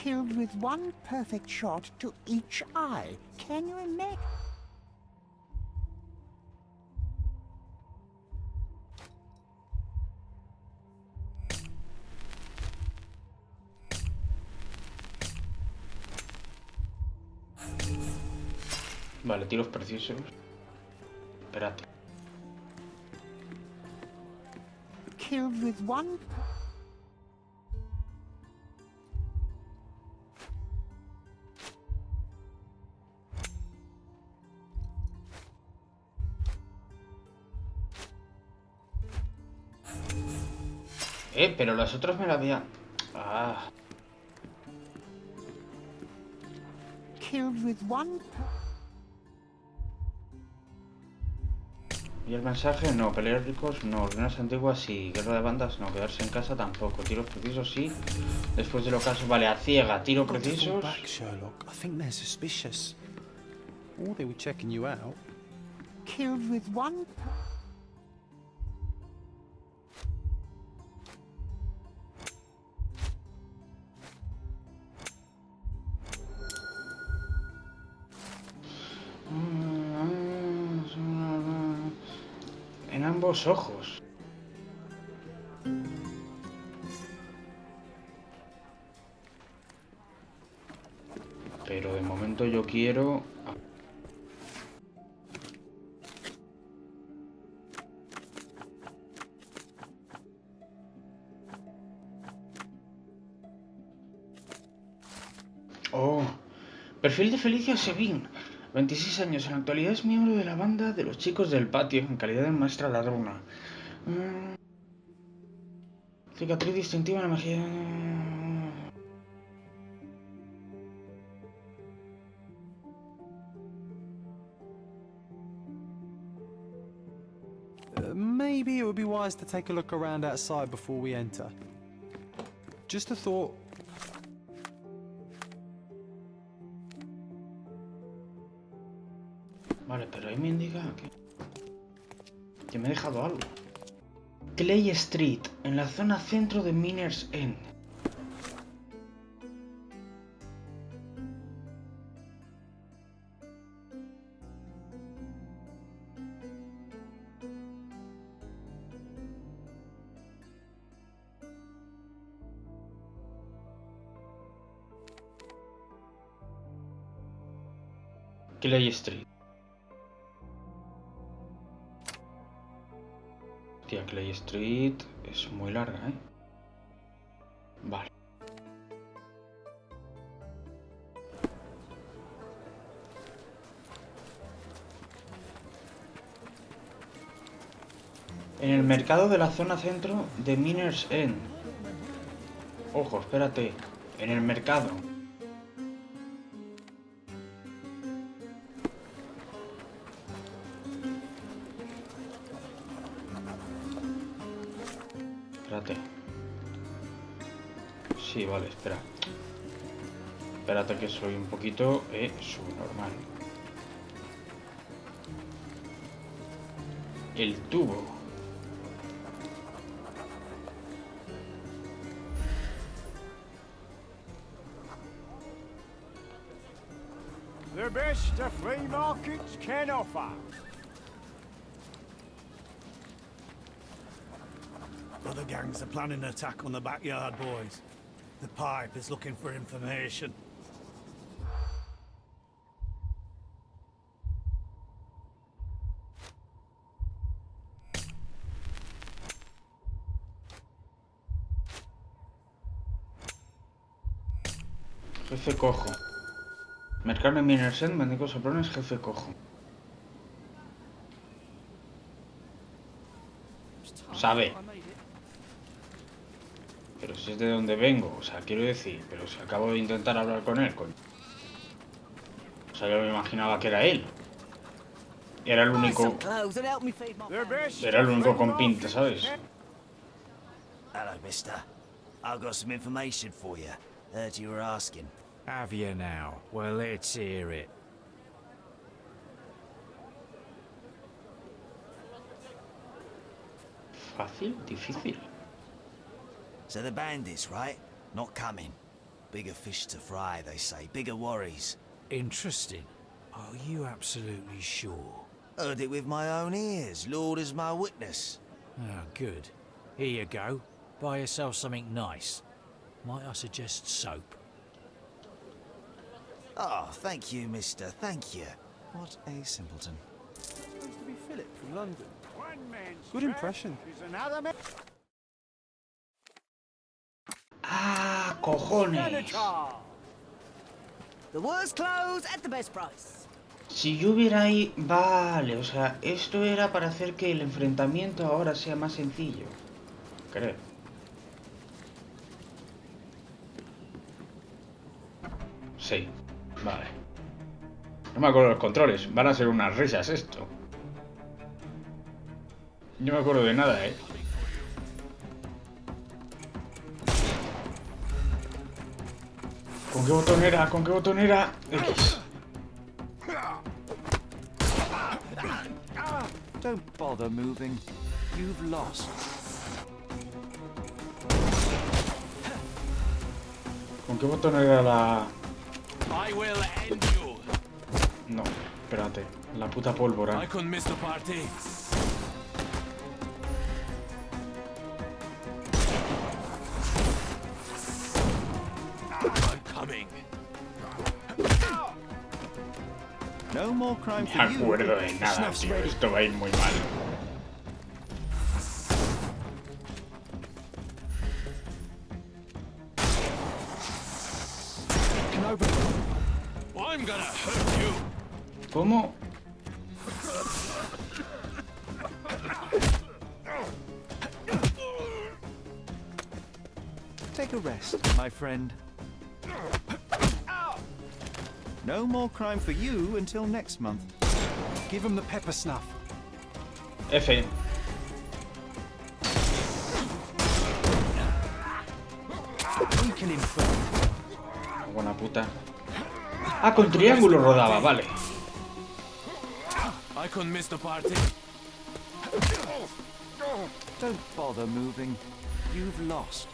Killed with one perfect shot to each eye. Can you imagine? Vale, tiros precisos. Espérate. Killed with one. Pero las otras me la había... Ah. Killed with one. Y el mensaje, no. Pelear ricos, no. Ruinas antiguas, sí. Guerra de bandas, no. Quedarse en casa, tampoco. Tiros precisos, sí. Después del ocaso, vale, a ciega. Tiro precisos. Back, Sherlock. I think they're suspicious. Or they were checking you out. Killed with one. En ambos ojos. Pero de momento yo quiero... Oh, perfil de Felicia Sevin. 26 años, en la actualidad es miembro de la banda de los chicos del patio, en calidad de maestra ladrona. Cicatriz distintiva en la mejilla... Maybe it would be wise to take a look around outside before we enter. Just a thought. Vale, pero ahí me indica que me he dejado algo. Clay Street, en la zona centro de Miner's End. Clay Street. Tía, Clay Street es muy larga, ¿eh? Vale. En el mercado de la zona centro de Miner's End. Ojo, espérate. En el mercado. Espérate. Sí, vale, espera. Espérate que soy un poquito subnormal. El tubo. The best the flea markets can offer. Other gangs are planning an attack on the backyard, boys. The pipe is looking for information. Jefe cojo. Mercado en Miner's End, mendigo soplones, jefe cojo. Sabe. Pero si es de donde vengo, o sea, quiero decir, pero si acabo de intentar hablar con él, coño. O sea, yo me imaginaba que era él. Y era el único... Era el único con pinta, ¿sabes? Hello, mister. I've got some information for you. Heard you were asking. Have you now? Well, let's hear it. Fácil, difícil. So the bandits, right? Not coming. Bigger fish to fry, they say. Bigger worries. Interesting. Are you absolutely sure? Heard it with my own ears. Lord is my witness. Oh, good. Here you go. Buy yourself something nice. Might I suggest soap? Oh, thank you, mister. Thank you. What a simpleton. Supposed to be Philip from London. One man's Good track impression. is another man. ¡Ah, cojones! Senator! The worst clothes at the best price. Si yo hubiera ahí... Vale, o sea, esto era para hacer que el enfrentamiento ahora sea más sencillo. Creo. Sí, vale. No me acuerdo de los controles. Van a ser unas risas esto. No me acuerdo de nada, ¿eh? ¿Con qué botón era? ¿Con qué botón era? X. Don't bother moving. You've lost. ¿Con qué botón era la...? I will end you. No, espérate. La puta pólvora. I couldn't miss the party. I'm coming. No more crime No for me you. acuerdo de nada, Snuff's tío. ready. Esto va a ir muy mal. I'm gonna hurt you. ¿Cómo? Take a rest, my friend. No more crime for you until next month. Give him the pepper snuff. F. Weaken him first. Buena puta. Ah, con triángulo rodaba, vale. I couldn't miss the party. Don't bother moving. You've lost.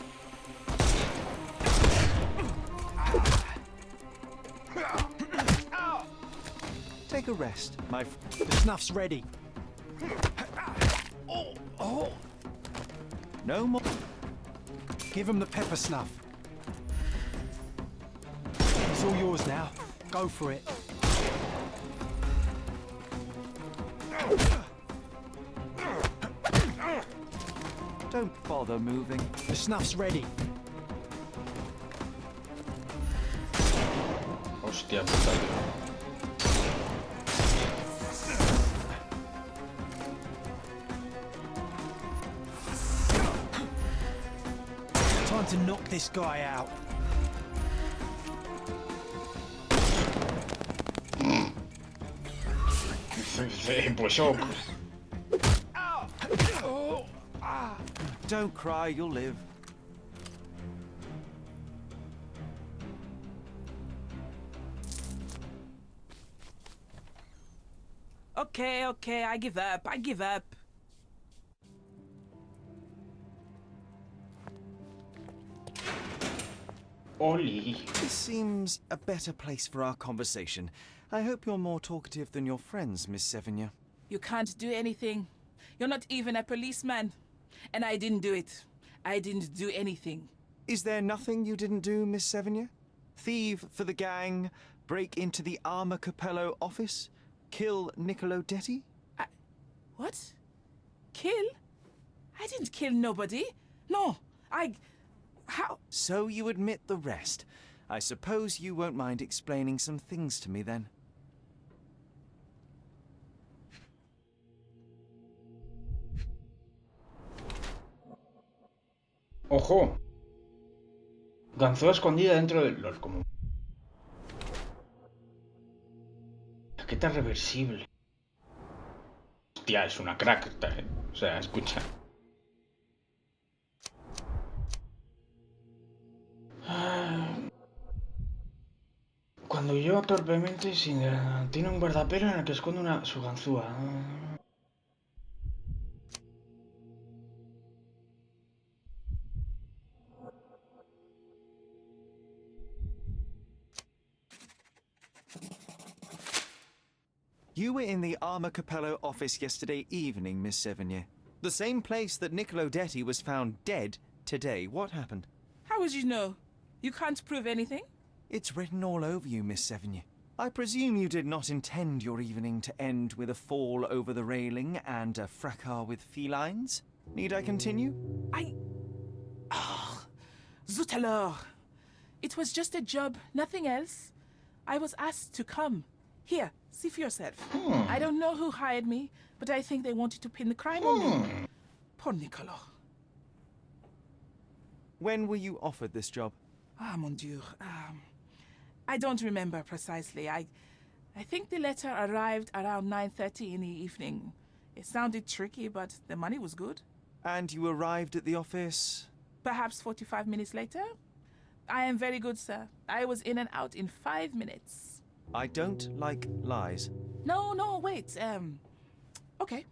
Take a rest, my friend. The snuff's ready. No more. Give him the pepper snuff. It's all yours now. Go for it. Don't bother moving. The snuff's ready. Hostia puta, tío. Time to knock this guy out. Pues oh. Don't cry, you'll live. Okay, I give up. I give up. Oli. This seems a better place for our conversation. I hope you're more talkative than your friends, Miss Sevigny. You can't do anything. You're not even a policeman. And I didn't do it. I didn't do anything. Is there nothing you didn't do, Miss Sevigny? Thieve for the gang, break into the Armor Capello office, kill Niccolo Detti? What? Kill? I didn't kill nobody. No, how? So you admit the rest. I suppose you won't mind explaining some things to me then. Ojo. Ganzúa escondida dentro del LOL. Como... Chaqueta reversible. Hostia, es una crack. O sea, escucha. Cuando yo torpemente sin... Tiene un guardapelo en el que esconde su ganzúa. You were in the Armor Capello office yesterday evening, Miss Sevigny. The same place that Niccolo Detti was found dead today. What happened? How would you know? You can't prove anything? It's written all over you, Miss Sevigny. I presume you did not intend your evening to end with a fall over the railing and a fracas with felines? Need I continue? Zut alors! It was just a job, nothing else. I was asked to come. Here, see for yourself. I don't know who hired me, but I think they wanted to pin the crime on me. Poor Niccolo. When were you offered this job? Ah, mon Dieu. I don't remember precisely. I think the letter arrived around 9:30 in the evening. It sounded tricky, but the money was good. And you arrived at the office? Perhaps 45 minutes later? I am very good, sir. I was in and out in 5 minutes. I don't like lies. No, wait. Okay.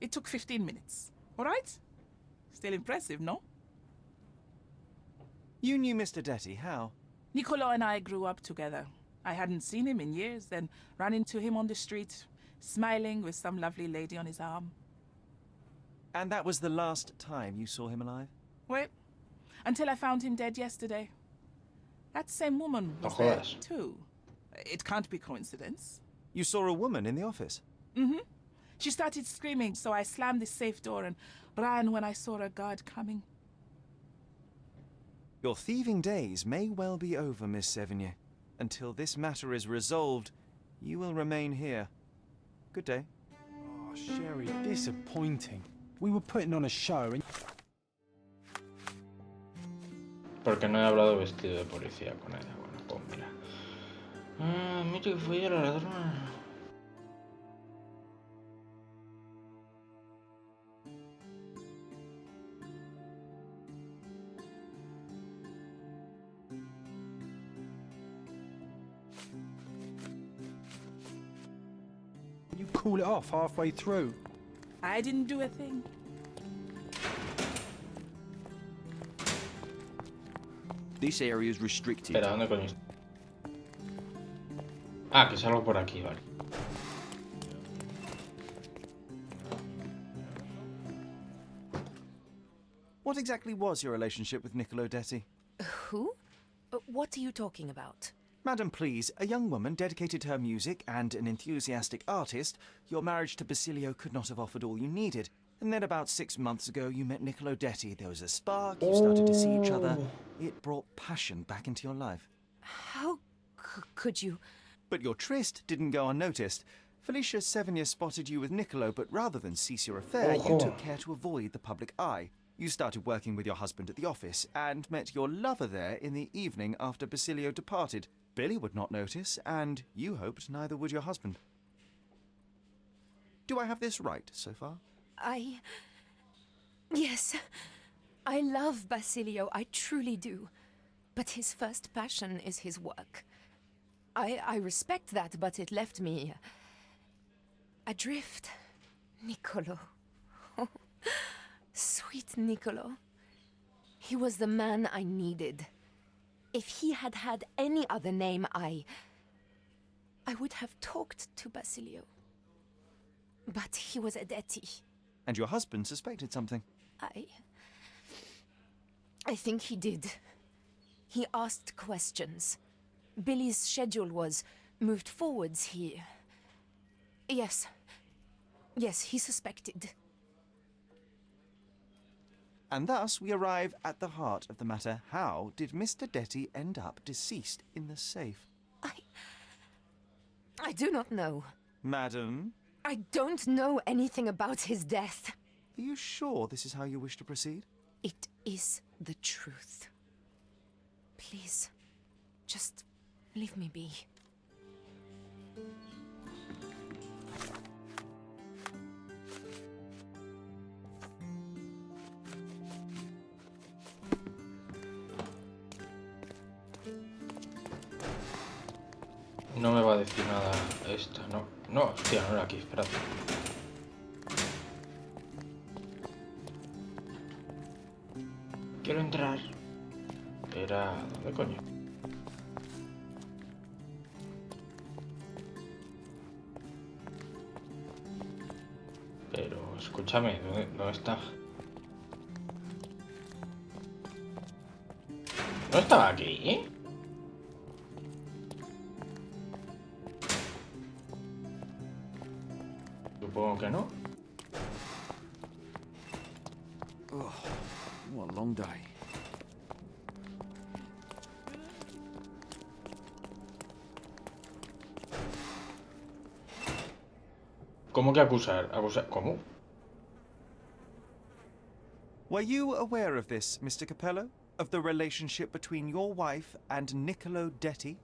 It took 15 minutes. All right? Still impressive, no? You knew Mr. Detti, how? Niccolo and I grew up together. I hadn't seen him in years, then ran into him on the street, smiling with some lovely lady on his arm. And that was the last time you saw him alive? Wait, until I found him dead yesterday. That same woman was No there, jodas. too. It can't be coincidence. You saw a woman in the office? Mm-hmm. She started screaming, so I slammed the safe door and ran when I saw a guard coming. Your thieving days may well be over, Miss Sevigny. Until this matter is resolved, you will remain here. Good day. Oh, Sherry, disappointing. We were putting on a show and... Porque no he hablado vestido de policía con ella. Bueno, pues mira. Mucho que fue a la ladrona. You call it off halfway through. I didn't do a thing. This area is restricted. Espera, ¿dónde coño está? Ah, que salgo por aquí, vale. What exactly was your relationship with Niccolo Detti? Who? What are you talking about? Madam, please, a young woman dedicated to her music and an enthusiastic artist, your marriage to Basilio could not have offered all you needed. And then about 6 months ago, you met Niccolo Detti. There was a spark, you started to see each other. It brought passion back into your life. How could you... But your tryst didn't go unnoticed. Felicia Sevigny spotted you with Niccolo, but rather than cease your affair, you took care to avoid the public eye. You started working with your husband at the office, and met your lover there in the evening after Basilio departed. Billy would not notice, and you hoped neither would your husband. Do I have this right so far? Yes. I love Basilio, I truly do. But his first passion is his work. I respect that, but it left me... adrift. Niccolo. Oh, sweet Niccolo. He was the man I needed. If he had had any other name, I would have talked to Basilio. But he was a Detti. And your husband suspected something. I think he did. He asked questions. Billy's schedule was moved forwards. Yes, he suspected. And thus we arrive at the heart of the matter. How did Mr. Detti end up deceased in the safe? I do not know. Madam? I don't know anything about his death. Are you sure this is how you wish to proceed? It is the truth. Please, just leave me be. No me va a decir nada esto, no. No, hostia, no era aquí, espérate. Quiero entrar. Era... ¿dónde coño? escúchame, ¿dónde está? ¿No estaba aquí? Supongo que no. Oh, what a long day. ¿Cómo que acusar? ¿Cómo? Were you aware of this, Mr. Capello? Of the relationship between your wife and Niccolo Detti?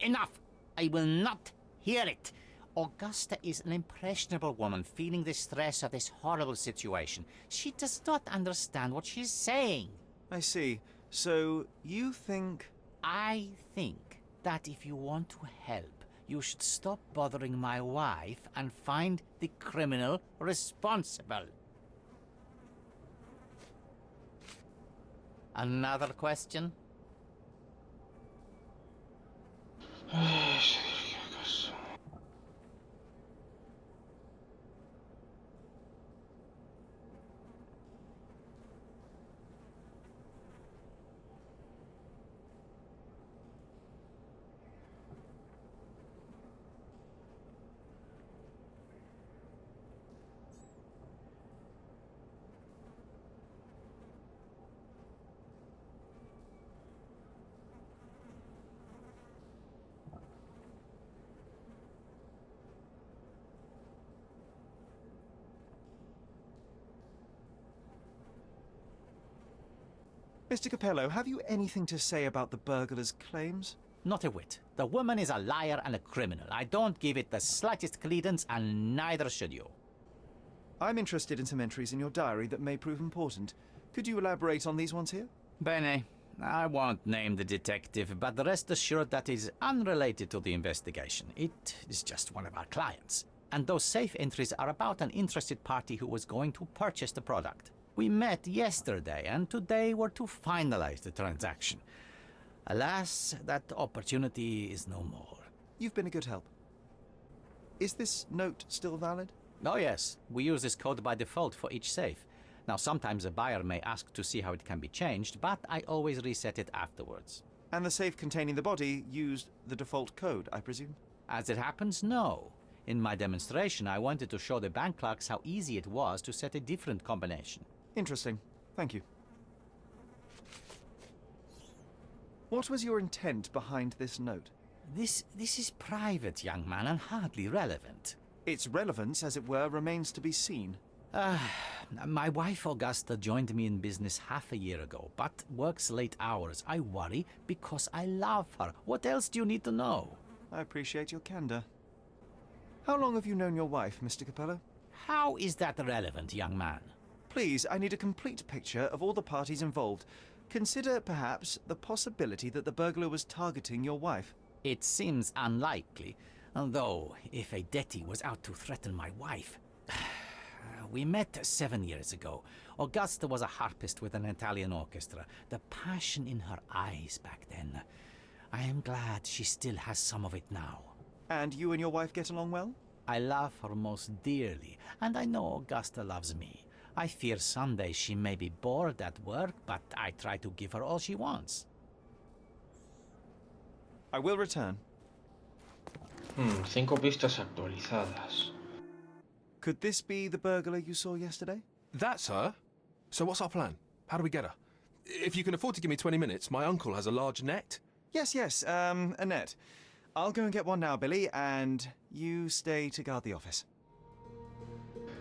Enough! I will not hear it. Augusta is an impressionable woman feeling the stress of this horrible situation. She does not understand what she's saying. I see. So, you think... I think that if you want to help, you should stop bothering my wife and find the criminal responsible. Another question? Mr. Capello, have you anything to say about the burglar's claims? Not a whit. The woman is a liar and a criminal. I don't give it the slightest credence, and neither should you. I'm interested in some entries in your diary that may prove important. Could you elaborate on these ones here? Bene. I won't name the detective, but rest assured that is unrelated to the investigation. It is just one of our clients. And those safe entries are about an interested party who was going to purchase the product. We met yesterday, and today we're to finalize the transaction. Alas, that opportunity is no more. You've been a good help. Is this note still valid? Oh yes, we use this code by default for each safe. Now sometimes a buyer may ask to see how it can be changed, but I always reset it afterwards. And the safe containing the body used the default code, I presume? As it happens, no. In my demonstration, I wanted to show the bank clerks how easy it was to set a different combination. Interesting. Thank you. What was your intent behind this note? This is private, young man, and hardly relevant. Its relevance, as it were, remains to be seen. My wife Augusta joined me in business half a year ago, but works late hours. I worry because I love her. What else do you need to know? I appreciate your candor. How long have you known your wife, Mr. Capello? How is that relevant, young man? Please, I need a complete picture of all the parties involved. Consider, perhaps, the possibility that the burglar was targeting your wife. It seems unlikely, though if a Detti was out to threaten my wife... We met 7 years ago. Augusta was a harpist with an Italian orchestra. The passion in her eyes back then. I am glad she still has some of it now. And you and your wife get along well? I love her most dearly, and I know Augusta loves me. I fear someday she may be bored at work, but I try to give her all she wants. I will return. 5 pistas actualizadas. Could this be the burglar you saw yesterday? That's her. So what's our plan? How do we get her? If you can afford to give me 20 minutes, my uncle has a large net. Yes, a net. I'll go and get one now, Billy, and you stay to guard the office.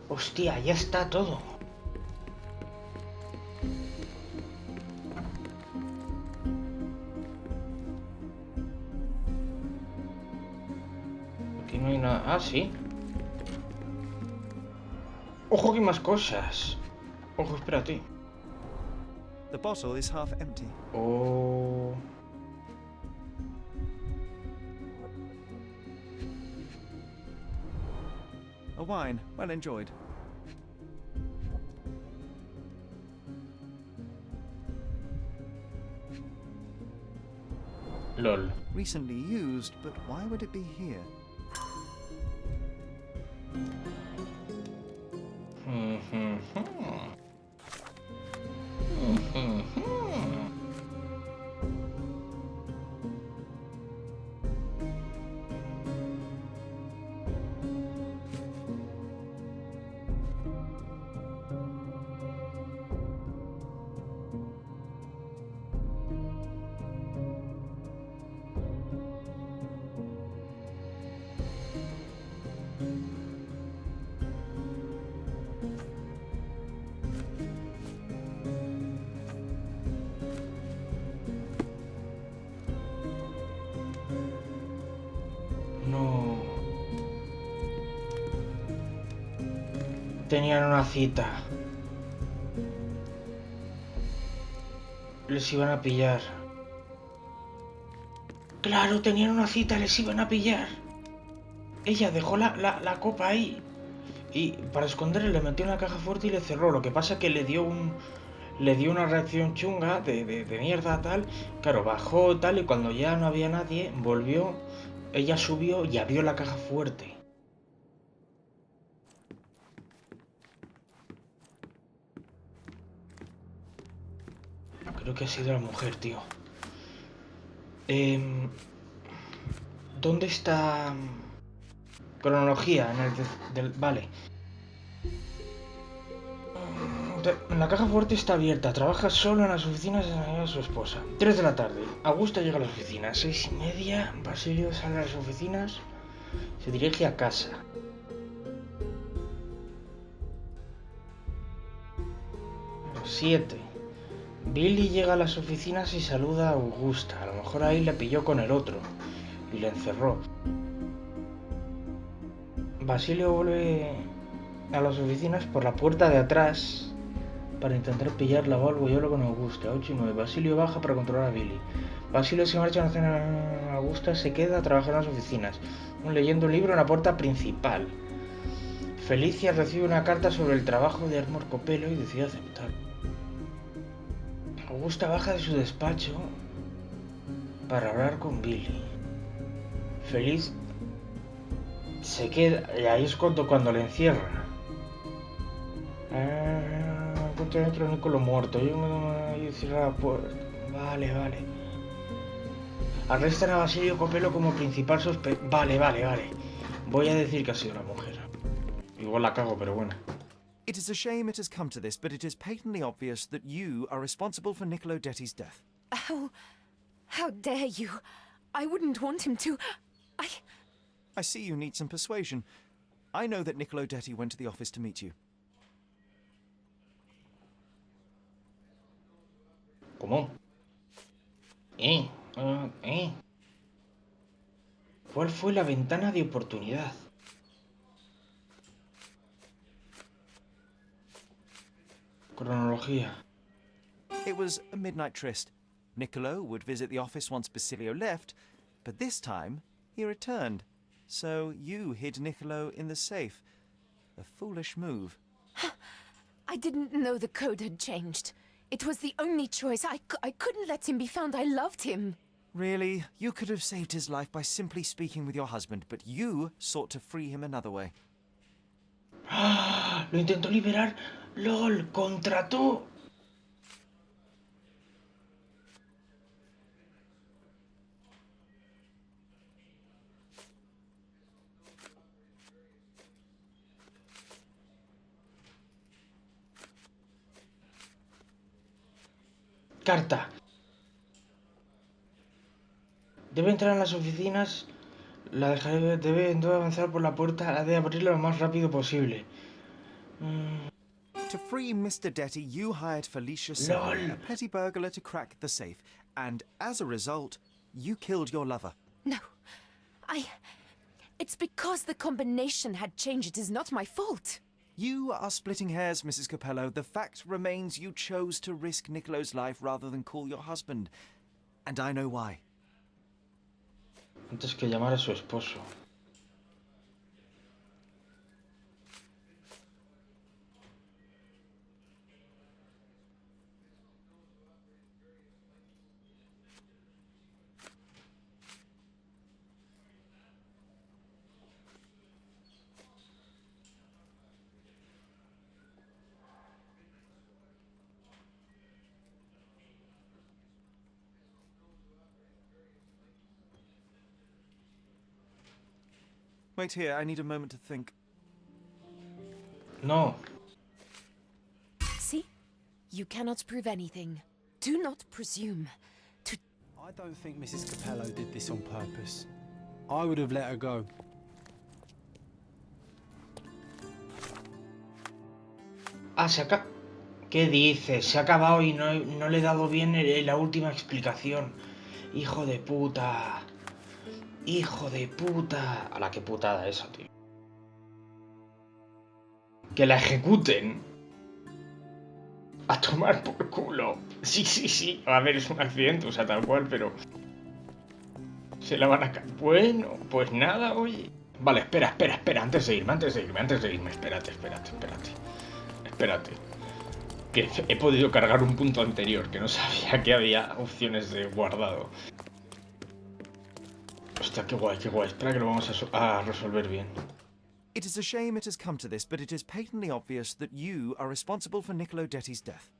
Hostia, ya está todo. Aquí no hay nada. Ah, sí. Ojo, que hay más cosas. Ojo, espérate. The bottle is half empty. Oh. A wine, well enjoyed. LOL. Recently used, but why would it be here? Tenían una cita. Les iban a pillar. Claro, tenían una cita, les iban a pillar. Ella dejó la copa ahí. Y para esconderle le metió en la caja fuerte y le cerró. Lo que pasa es que le dio una reacción chunga de mierda tal. Claro, bajó tal y cuando ya no había nadie, volvió. Ella subió y abrió la caja fuerte. Creo que ha sido la mujer, tío. ¿Dónde está...? Cronología, en el vale. La caja fuerte está abierta. Trabaja solo en las oficinas de su esposa. 3 de la tarde. Augusta llega a las oficinas. 6:30. Basilio sale a las oficinas. Se dirige a casa. 7. Billy llega a las oficinas y saluda a Augusta. A lo mejor ahí le pilló con el otro y le encerró. Basilio vuelve a las oficinas por la puerta de atrás para intentar pillarla o algo. Yo lo con Augusta. 8 y 9. Basilio baja para controlar a Billy. Basilio se marcha a una cena. Augusta se queda a trabajar en las oficinas, leyendo un libro en la puerta principal. Felicia recibe una carta sobre el trabajo de Armor Copelo y decide aceptar. Augusta baja de su despacho para hablar con Billy. Feliz se queda, y ahí es cuando le encierra. Encuentro dentro de Nicolo muerto. Yo me cierro la puerta. Vale. Arrestan a Basilio Copelo como principal sospechoso. Vale. Voy a decir que ha sido la mujer. Igual la cago, pero bueno. It is a shame it has come to this, but it is patently obvious that you are responsible for Niccolo Detti's death. How dare you? I wouldn't want him to. I see you need some persuasion. I know that Niccolo Detti went to the office to meet you. ¿Cómo? ¿Cuál fue la ventana de oportunidad? Cronología. It was a midnight tryst. Niccolo would visit the office once Basilio left, but this time he returned. So you hid Niccolo in the safe. A foolish move. I didn't know the code had changed. It was the only choice. I couldn't let him be found. I loved him. Really? You could have saved his life by simply speaking with your husband, but you sought to free him another way. ¡Ah! Lo intentó liberar. ¡Lol! ¡Contrató! Carta. Debe entrar en las oficinas. La dejaré. Debe avanzar por la puerta. Ha de abrirla lo más rápido posible. To free Mr. Detti, you hired Felicia Seven, a petty burglar, to crack the safe. And as a result, you killed your lover. No. It's because the combination had changed. It is not my fault. You are splitting hairs, Mrs. Capello. The fact remains you chose to risk Niccolo's life rather than call your husband. And I know why. Antes que llamar a su esposo. Wait here, I need a moment to think. No. See? You cannot prove anything. Do not presume to... I don't think Mrs. Capello did this on purpose. I would have let her go. Se acaba... ¿Qué dices? Se ha acabado y no le he dado bien la última explicación. Hijo de puta. Hijo de puta. A la que putada eso, tío. Que la ejecuten. A tomar por culo. Sí, sí, sí. A ver, es un accidente, o sea, tal cual, pero... Se la van a... Bueno, pues nada, oye. Vale, espera. Antes de irme. Espérate. Que he podido cargar un punto anterior, que no sabía que había opciones de guardado. Hostia, qué guay. Espera que lo vamos a resolver bien. It is a shame it has come to this, but it is patently obvious that you are responsible for Niccolo Detti's death.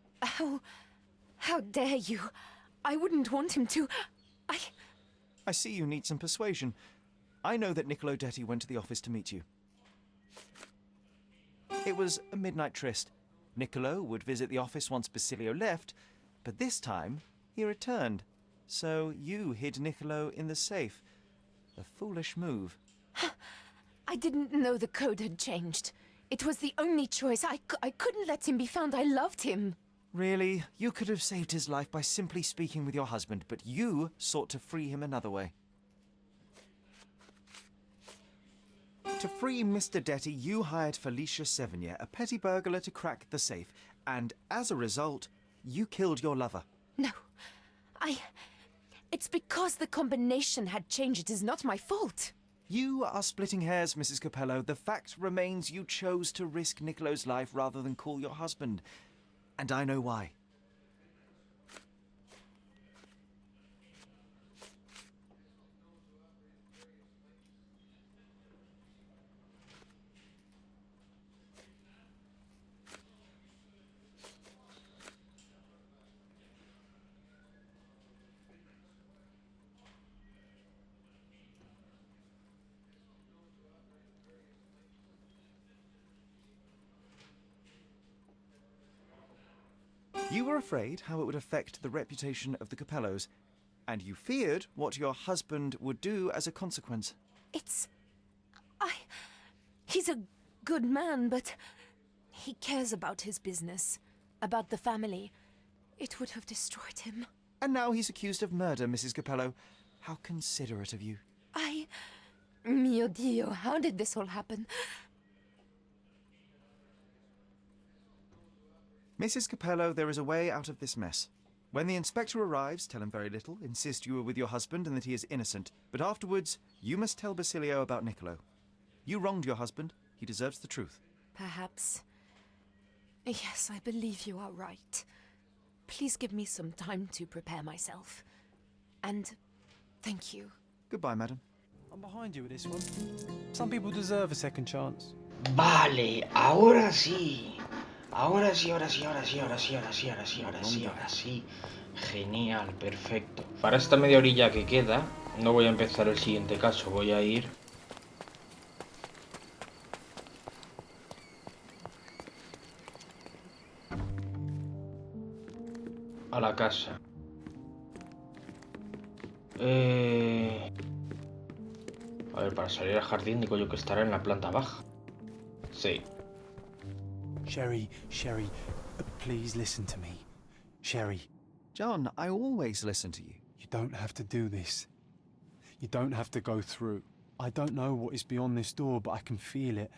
How dare you? I wouldn't want him to. I see you need some persuasion. I know that Niccolo Detti went to the office to meet you. It was a midnight tryst. Niccolo would visit the office once Basilio left, but this time he returned. So you hid Niccolo in the safe. A foolish move. I didn't know the code had changed. It was the only choice. I couldn't let him be found. I loved him. Really? You could have saved his life by simply speaking with your husband, but you sought to free him another way. To free Mr. Detti, you hired Felicia Sevigny, a petty burglar, to crack the safe, and as a result, you killed your lover. No. It's because the combination had changed. It is not my fault. You are splitting hairs, Mrs. Capello. The fact remains you chose to risk Niccolo's life rather than call your husband. And I know why. You were afraid how it would affect the reputation of the Capellos, and you feared what your husband would do as a consequence. He's a good man, but he cares about his business, about the family. It would have destroyed him. And now he's accused of murder, Mrs. Capello. How considerate of you. Mio Dio, how did this all happen? Mrs. Capello, there is a way out of this mess. When the inspector arrives, tell him very little, insist you were with your husband and that he is innocent. But afterwards, you must tell Basilio about Niccolo. You wronged your husband. He deserves the truth. Perhaps. Yes, I believe you are right. Please give me some time to prepare myself. And thank you. Goodbye, madam. I'm behind you with this one. Some people deserve a second chance. Vale, ahora sí. Ahora sí. Genial, perfecto. Para esta media orilla que queda, no voy a empezar el siguiente caso. Voy a ir... a la casa. A ver, para salir al jardín digo yo que estará en la planta baja. Sí. Sherry, please listen to me. Sherry. John, I always listen to you. You don't have to do this. You don't have to go through. I don't know what is beyond this door, but I can feel it.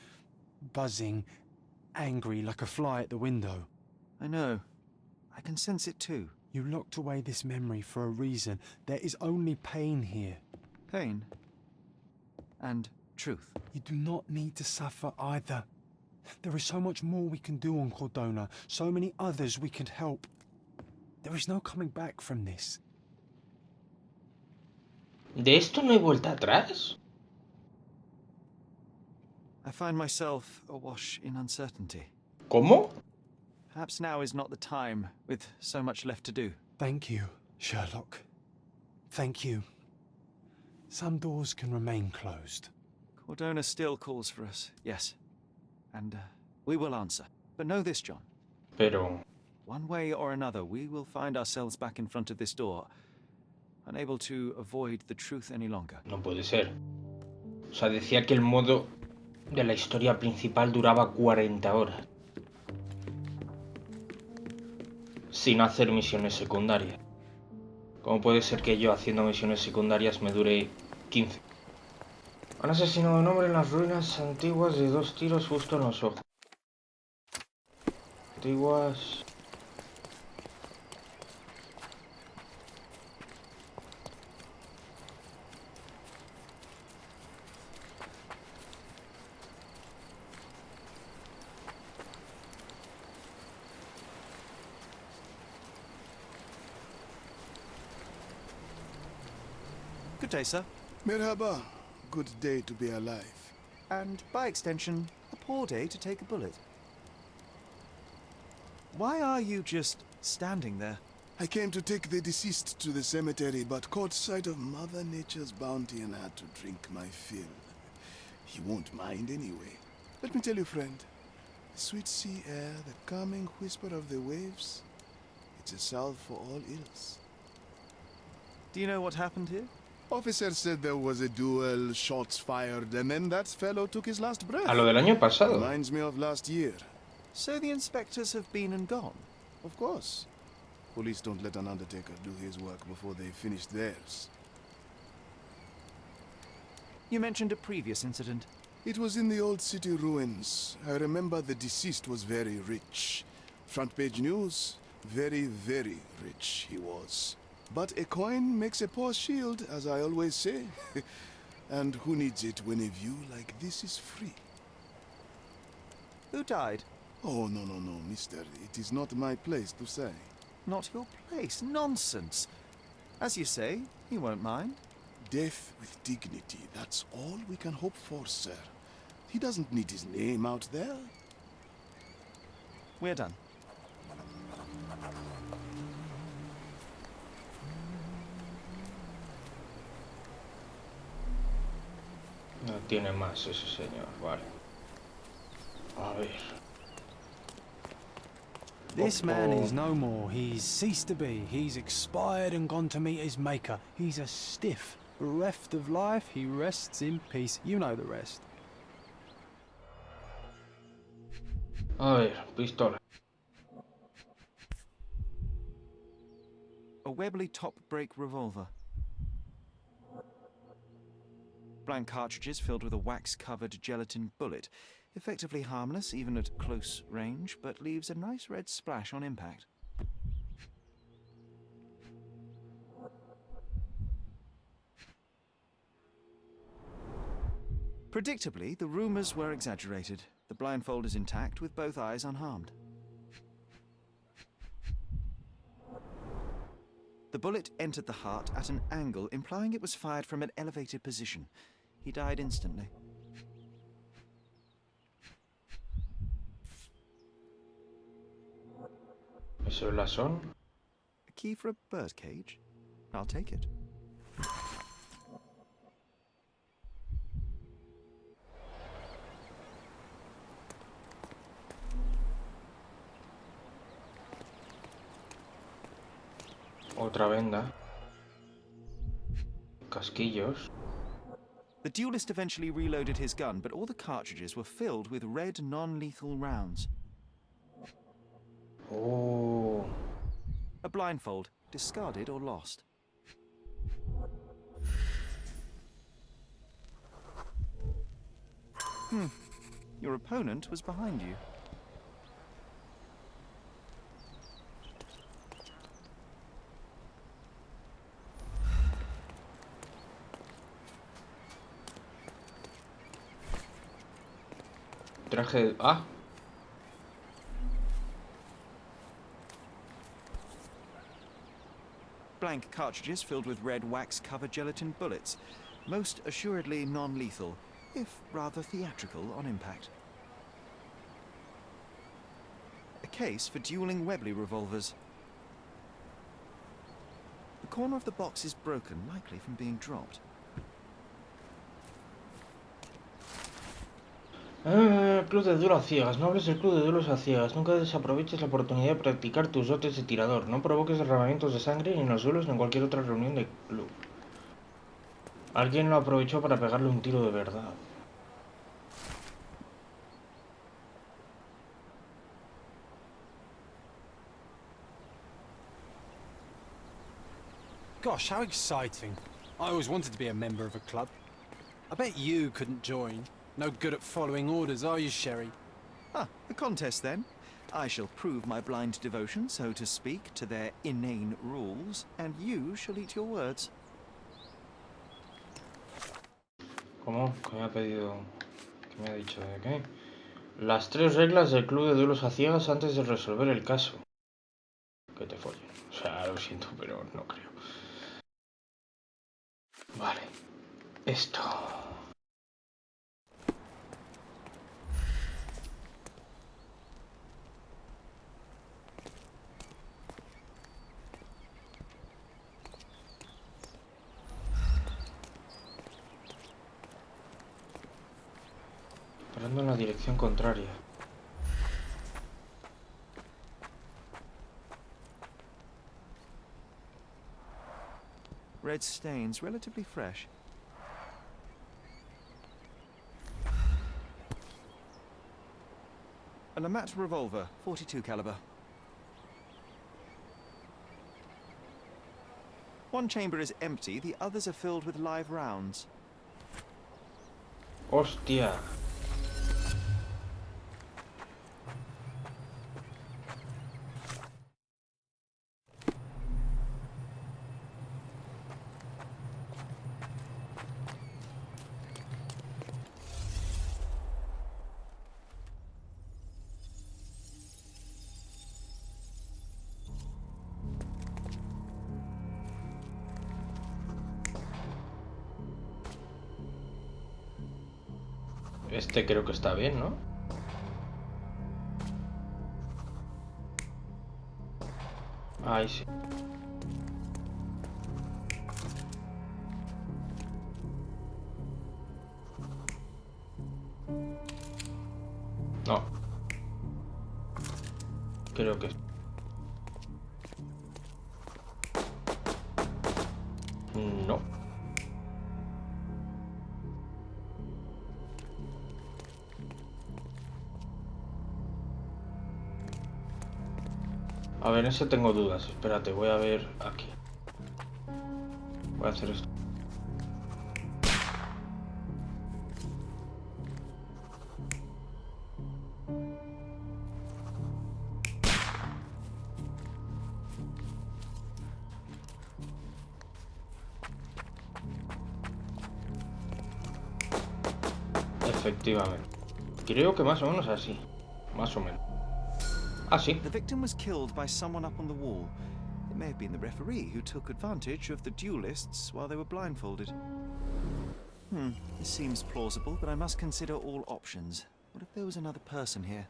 Buzzing, angry, like a fly at the window. I know. I can sense it too. You locked away this memory for a reason. There is only pain here. Pain? And truth. You do not need to suffer either. There is so much more we can do on Cordona, so many others we can help. There is no coming back from this. ¿De esto no hay vuelta atrás? I find myself awash in uncertainty. ¿Cómo? Perhaps now is not the time, with so much left to do. Thank you, Sherlock. Thank you. Some doors can remain closed. Cordona still calls for us, yes. And we will answer. But know this, John. Pero... one way or another, we will find ourselves back in front of this door, unable to avoid the truth any longer. No puede ser. O sea, decía que el modo de la historia principal duraba 40 horas. Sin hacer misiones secundarias. ¿Cómo puede ser que yo haciendo misiones secundarias me dure 15? Han asesinado a un hombre en las ruinas antiguas de 2 tiros justo en los ojos. antiguas. Good day, sir. Merhaba. Good day to be alive. And, by extension, a poor day to take a bullet. Why are you just standing there? I came to take the deceased to the cemetery, but caught sight of Mother Nature's bounty and had to drink my fill. He won't mind anyway. Let me tell you, friend. The sweet sea air, the calming whisper of the waves, it's a salve for all ills. Do you know what happened here? Officer said there was a duel, shots fired, and then that fellow took his last breath. A lo del año pasado. Reminds me of last year. So the inspectors have been and gone? Of course. Police don't let an undertaker do his work before they finish theirs. You mentioned a previous incident. It was in the old city ruins. I remember the deceased was very rich. Front page news, very, very rich he was. But a coin makes a poor shield, as I always say. And who needs it when a view like this is free? Who died? Oh, no, mister. It is not my place to say. Not your place? Nonsense. As you say, he won't mind. Death with dignity, that's all we can hope for, sir. He doesn't need his name out there. We're done. No tiene más ese señor, vale. A ver. This man is no more. He's ceased to be. He's expired and gone to meet his maker. He's a stiff, bereft of life. He rests in peace. You know the rest. A ver, pistola. A Webley top-break revolver. Blank cartridges filled with a wax-covered gelatin bullet. Effectively harmless, even at close range, but leaves a nice red splash on impact. Predictably, the rumors were exaggerated. The blindfold is intact, with both eyes unharmed. The bullet entered the heart at an angle, implying it was fired from an elevated position. He died instantly. ¿Eso es la son? A key for a birdcage? I'll take it. Otra venda. Casquillos. The duelist eventually reloaded his gun, but all the cartridges were filled with red non-lethal rounds. Oh. A blindfold, discarded or lost. Your opponent was behind you. Traje... Ah. Blank cartridges filled with red wax-covered gelatin bullets. Most assuredly non-lethal, if rather theatrical on impact. A case for dueling Webley revolvers. The corner of the box is broken, likely from being dropped. Club de duelo a ciegas. No hables del club de duelos a ciegas. Nunca desaproveches la oportunidad de practicar tus dotes de tirador. No provoques derramamientos de sangre ni en los duelos ni en cualquier otra reunión del club. Alguien lo aprovechó para pegarle un tiro de verdad. Gosh, how exciting. I always wanted to be a member of a club. I bet you couldn't join. No good at following orders, are you, Sherry? Ah, a contest then. I shall prove my blind devotion, so to speak, to their inane rules, and you shall eat your words. ¿Cómo? ¿Qué me ha pedido? ¿Qué me ha dicho? ¿De qué? Las 3 reglas del club de duelos a ciegas antes de resolver el caso. Que te follen. O sea, lo siento, pero no creo. Vale. Esto. Parando en la dirección contraria. Red stains, relatively fresh. A Lamat revolver, .42 caliber. One chamber is empty, the others are filled with live rounds. ¡Hostia! Este creo que está bien, ¿no? Ahí sí. No. Creo que... No. A ver, en ese tengo dudas. Espérate, voy a ver aquí. Voy a hacer esto. Efectivamente. Creo que más o menos así. Más o menos. Ah, sí. The victim was killed by someone up on the wall. It may have been the referee who took advantage of the duelists while they were blindfolded. This seems plausible, but I must consider all options. What if there was another person here?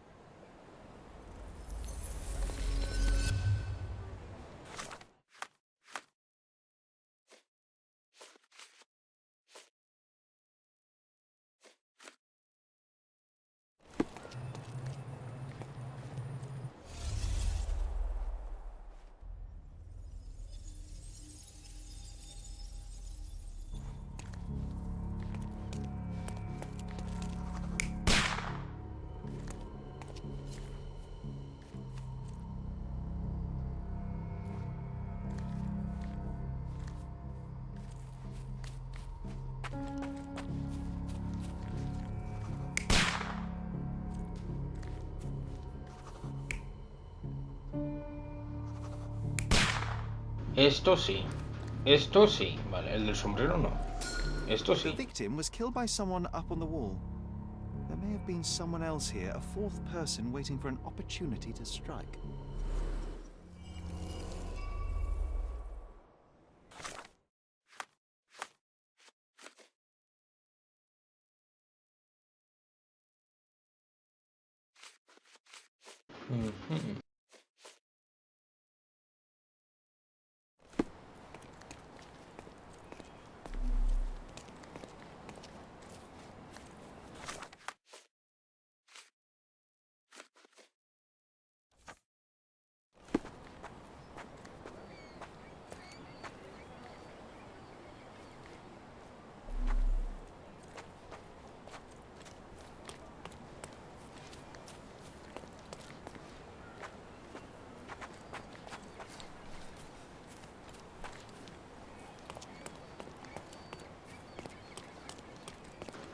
Esto sí. Esto sí. Vale, el del sombrero no. Esto sí. The victim was killed by someone up on the wall. There may have been someone else here, a fourth person waiting for an opportunity to strike.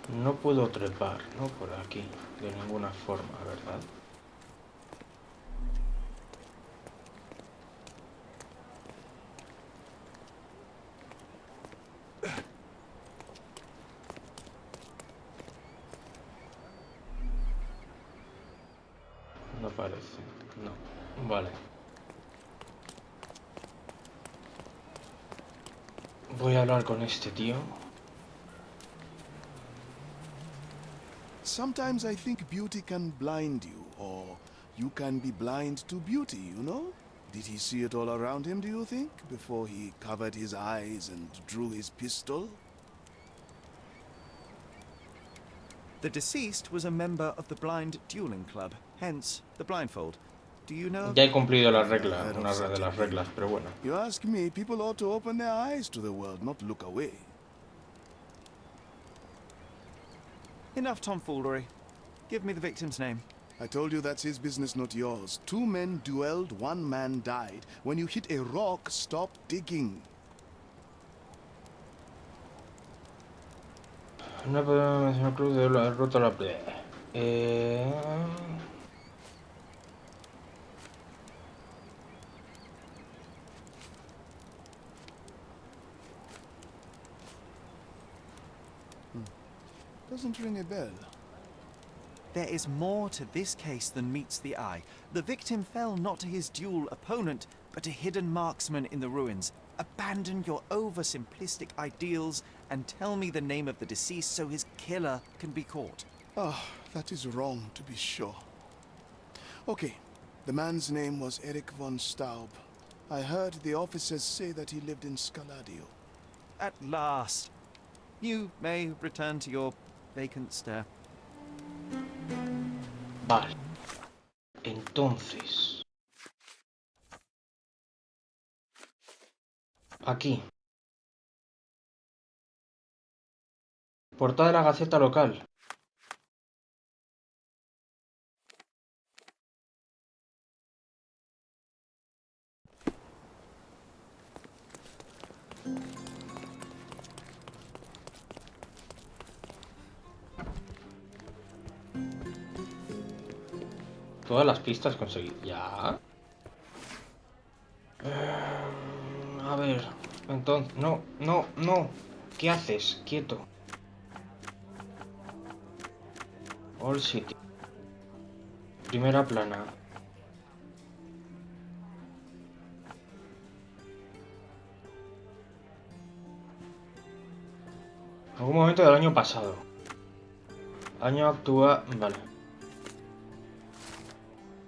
No puedo trepar, ¿no? Por aquí, de ninguna forma, ¿verdad? parece. No. Vale. Voy a hablar con este tío. Sometimes I think beauty can blind you, or you can be blind to beauty, you know? Did he see it all around him, do you think, before he covered his eyes and drew his pistol? The deceased was a member of the Blind Dueling Club, hence the blindfold. Do you know? Ya he cumplido la regla, una de las reglas, pero bueno. You ask me, people ought to open their eyes to the world, not look away. Enough tomfoolery. Give me the victim's name. I told you that's his business, not yours. 2 men duelled, 1 man died. When you hit a rock, stop digging. No podemos mencionar club de haber roto la play. Doesn't ring a bell. There is more to this case than meets the eye. The victim fell not to his duel opponent, but a hidden marksman in the ruins. Abandon your oversimplistic ideals and tell me the name of the deceased so his killer can be caught. Ah, that is wrong, to be sure. Okay, the man's name was Eric von Staub. I heard the officers say that he lived in Scaladio. At last. You may return to your vacant stare. Vale. Entonces. Aquí. Portada de la Gaceta local. Todas las pistas conseguí. Ya. A ver. Entonces. No, no, no. ¿Qué haces? Quieto. All City. Primera plana. Algún momento del año pasado. Año actual. Vale.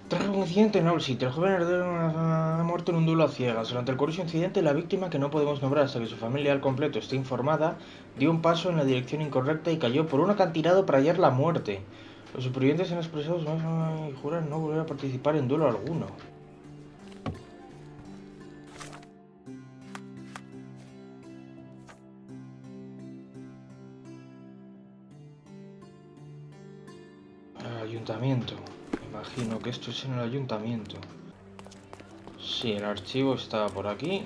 Tras un incidente en All City, el joven heredero ha muerto en un duelo a ciegas. Durante el curioso incidente, la víctima, que no podemos nombrar hasta que su familia al completo esté informada, dio un paso en la dirección incorrecta y cayó por un acantilado para hallar la muerte. Los supervivientes han expresado y juran no volver a participar en duelo alguno. El ayuntamiento. Imagino que esto es en el ayuntamiento. Sí, el archivo estaba por aquí.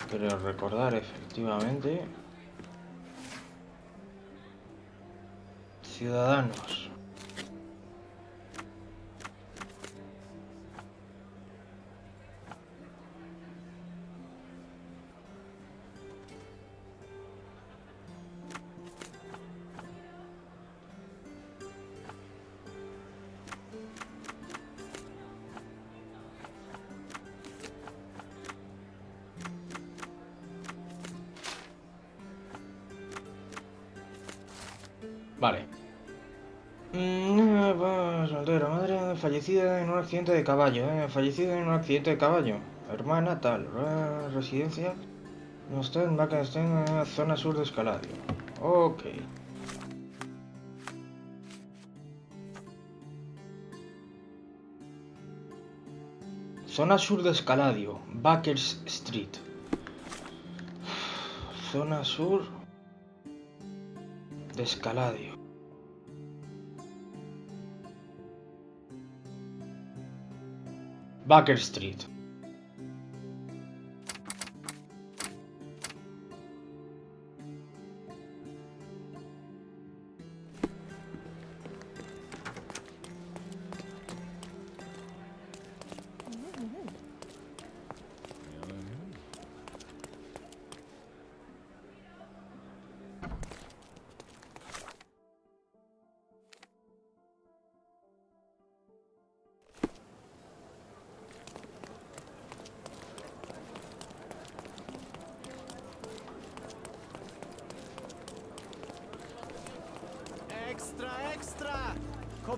Creo recordar, efectivamente. Ciudadanos. Vale. Soltera, madre fallecida en un accidente de caballo. Fallecida en un accidente de caballo. Hermana tal. Residencia. No está en Vaca, está en la zona sur de Escaladio. Ok. Zona sur de Escaladio. Baker's Street. Zona sur de Escaladio. Baker Street.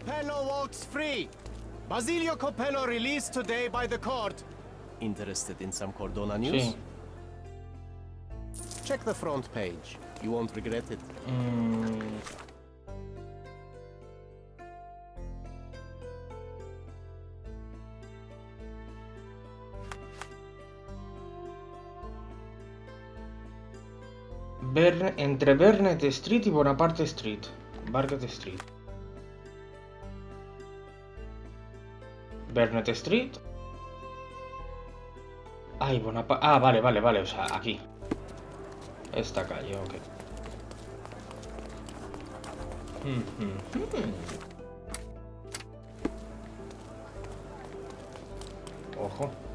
Coppello walks free. Basilio Coppello released today by the court. Interested in some Cordona news? Sí. Check the front page. You won't regret it. Entre Bernet Street y Bonaparte Street. Barket Street. Bernet Street. Ay, Bonaparte. Ah, vale, vale, vale. O sea, aquí. Esta calle, ok. Ojo.